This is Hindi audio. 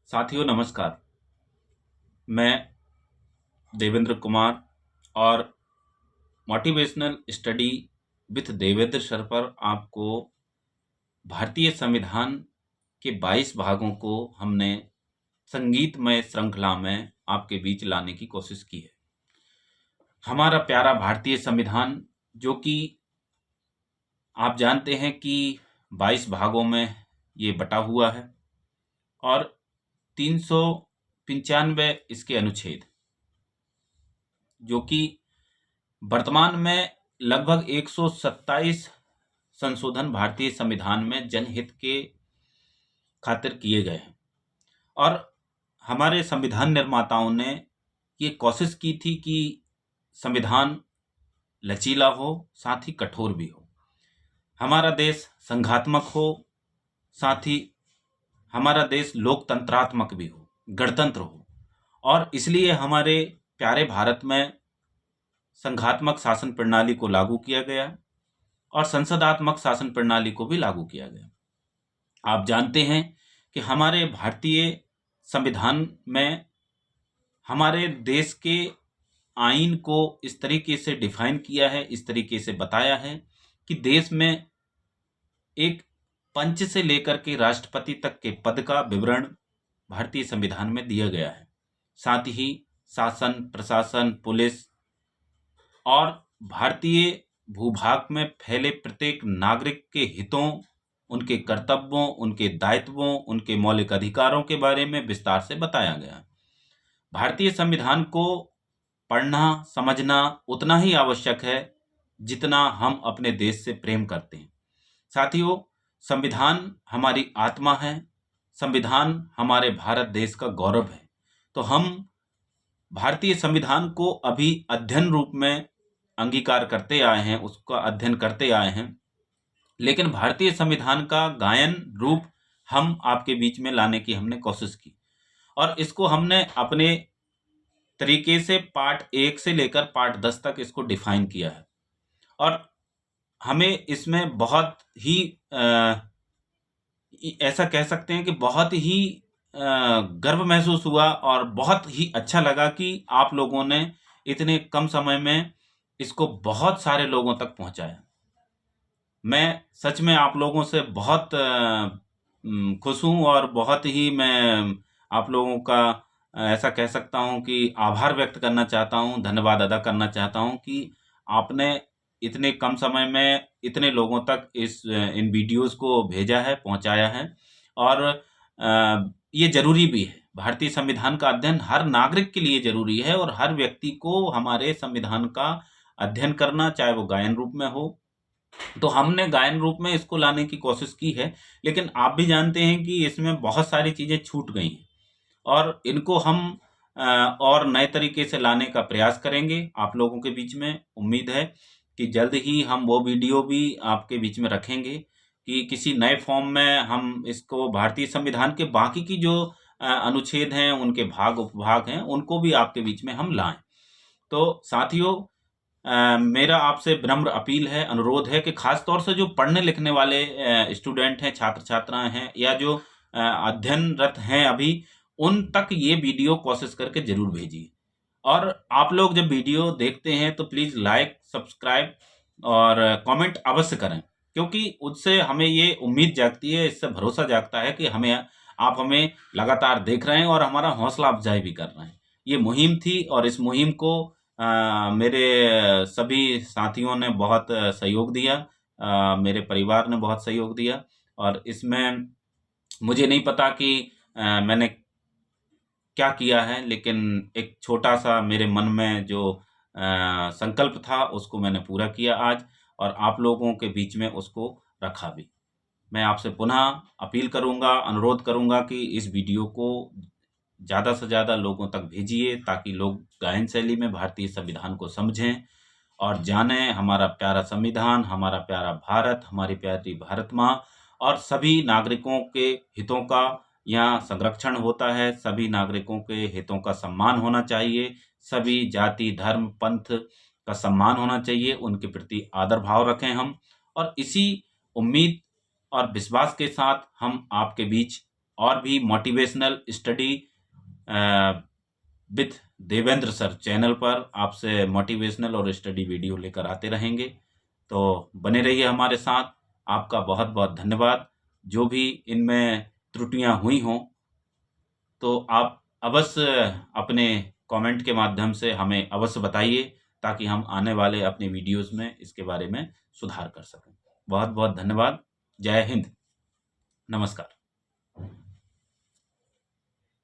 साथियों नमस्कार। मैं देवेंद्र कुमार और motivational study with Devendra sir पर आपको भारतीय संविधान के 22 भागों को हमने संगीतमय श्रृंखला में आपके बीच लाने की कोशिश की है। हमारा प्यारा भारतीय संविधान, जो कि आप जानते हैं कि 22 भागों में ये बटा हुआ है और 395 इसके अनुच्छेद, जो कि वर्तमान में लगभग 127 संशोधन भारतीय संविधान में जनहित के खातिर किए गए हैं। और हमारे संविधान निर्माताओं ने ये कोशिश की थी कि संविधान लचीला हो, साथ ही कठोर भी हो। हमारा देश संघात्मक हो, साथ ही हमारा देश लोकतंत्रात्मक भी हो, गणतंत्र हो। और इसलिए हमारे प्यारे भारत में संघात्मक शासन प्रणाली को लागू किया गया और संसदात्मक शासन प्रणाली को भी लागू किया गया। आप जानते हैं कि हमारे भारतीय संविधान में हमारे देश के आइन को इस तरीके से डिफाइन किया है, इस तरीके से बताया है कि देश में एक पंच से लेकर के राष्ट्रपति तक के पद का विवरण भारतीय संविधान में दिया गया है। साथ ही शासन, प्रशासन, पुलिस और भारतीय भूभाग में फैले प्रत्येक नागरिक के हितों, उनके कर्तव्यों, उनके दायित्वों, उनके मौलिक अधिकारों के बारे में विस्तार से बताया गया है। भारतीय संविधान को पढ़ना, समझना उतना ही आवश्यक है जितना हम अपने देश से प्रेम करते हैं। साथियों, संविधान हमारी आत्मा है, संविधान हमारे भारत देश का गौरव है। तो हम भारतीय संविधान को अभी अध्ययन रूप में अंगीकार करते आए हैं, उसका अध्ययन करते आए हैं, लेकिन भारतीय संविधान का गायन रूप हम आपके बीच में लाने की हमने कोशिश की और इसको हमने अपने तरीके से पार्ट 1 से लेकर पार्ट 10 तक इसको डिफाइन किया है। और हमें इसमें बहुत ही ऐसा कह सकते हैं कि बहुत ही गर्व महसूस हुआ और बहुत ही अच्छा लगा कि आप लोगों ने इतने कम समय में इसको बहुत सारे लोगों तक पहुंचाया। मैं सच में आप लोगों से बहुत खुश हूँ और बहुत ही मैं आप लोगों का ऐसा कह सकता हूँ कि आभार व्यक्त करना चाहता हूँ, धन्यवाद अदा करना चाहता हूँ कि आपने इतने कम समय में इतने लोगों तक इन वीडियोस को भेजा है, पहुंचाया है। और ये जरूरी भी है। भारतीय संविधान का अध्ययन हर नागरिक के लिए जरूरी है और हर व्यक्ति को हमारे संविधान का अध्ययन करना, चाहे वो गायन रूप में हो। तो हमने गायन रूप में इसको लाने की कोशिश की है, लेकिन आप भी जानते हैं कि इसमें बहुत सारी चीजें छूट गई हैं और इनको हम और नए तरीके से लाने का प्रयास करेंगे आप लोगों के बीच में। उम्मीद है कि जल्द ही हम वो वीडियो भी आपके बीच में रखेंगे कि किसी नए फॉर्म में हम इसको भारतीय संविधान के बाकी की जो अनुच्छेद हैं, उनके भाग उपभाग हैं, उनको भी आपके बीच में हम लाएं। तो साथियों, मेरा आपसे विनम्र अपील है, अनुरोध है कि खास तौर से जो पढ़ने लिखने वाले स्टूडेंट हैं, छात्र छात्राएं हैं या जो अध्ययनरत हैं अभी, उन तक ये वीडियो कोशिश करके जरूर भेजिए। और आप लोग जब वीडियो देखते हैं तो प्लीज़ लाइक, सब्सक्राइब और कमेंट अवश्य करें, क्योंकि उससे हमें ये उम्मीद जागती है, इससे भरोसा जागता है कि आप हमें लगातार देख रहे हैं और हमारा हौसला अफजाई भी कर रहे हैं। ये मुहिम थी और इस मुहिम को मेरे सभी साथियों ने बहुत सहयोग दिया, मेरे परिवार ने बहुत सहयोग दिया। और इसमें मुझे नहीं पता कि मैंने क्या किया है, लेकिन एक छोटा सा मेरे मन में जो संकल्प था उसको मैंने पूरा किया आज, और आप लोगों के बीच में उसको रखा भी। मैं आपसे पुनः अपील करूंगा, अनुरोध करूंगा कि इस वीडियो को ज़्यादा से ज़्यादा लोगों तक भेजिए ताकि लोग गायन शैली में भारतीय संविधान को समझें और जानें हमारा प्यारा संविधान, हमारा प्यारा भारत, हमारी प्यारी भारत माँ और सभी नागरिकों के हितों का यहाँ संरक्षण होता है। सभी नागरिकों के हितों का सम्मान होना चाहिए, सभी जाति, धर्म, पंथ का सम्मान होना चाहिए, उनके प्रति आदर भाव रखें हम। और इसी उम्मीद और विश्वास के साथ हम आपके बीच और भी motivational study with Devendra sir channel पर आपसे मोटिवेशनल और स्टडी वीडियो लेकर आते रहेंगे। तो बने रहिए हमारे साथ। आपका बहुत बहुत धन्यवाद। जो भी इनमें त्रुटियां हुई हों तो आप अवश्य अपने कमेंट के माध्यम से हमें अवश्य बताइए, ताकि हम आने वाले अपने वीडियोस में इसके बारे में सुधार कर सकें। बहुत बहुत धन्यवाद। जय हिंद। नमस्कार।